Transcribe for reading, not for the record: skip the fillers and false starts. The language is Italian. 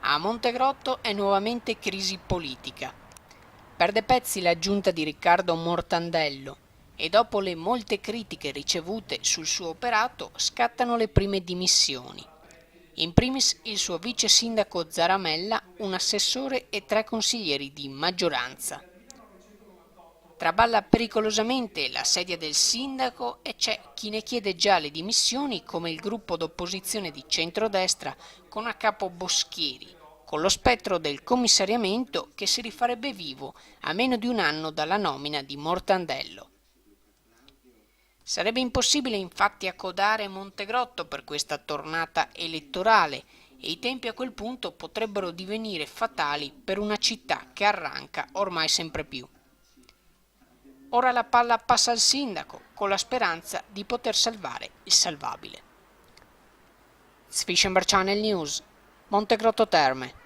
A Montegrotto è nuovamente crisi politica. Perde pezzi la giunta di Riccardo Mortandello e dopo le molte critiche ricevute sul suo operato scattano le prime dimissioni. In primis il suo vice sindaco Zaramella, un assessore e 3 consiglieri di maggioranza. Traballa pericolosamente la sedia del sindaco e c'è chi ne chiede già le dimissioni come il gruppo d'opposizione di centrodestra con a capo Boschieri, con lo spettro del commissariamento che si rifarebbe vivo a meno di un anno dalla nomina di Mortandello. Sarebbe impossibile infatti accodare Montegrotto per questa tornata elettorale e i tempi a quel punto potrebbero divenire fatali per una città che arranca ormai sempre più. Ora la palla passa al sindaco con la speranza di poter salvare il salvabile. Sfiscember Channel News, Montegrotto Terme.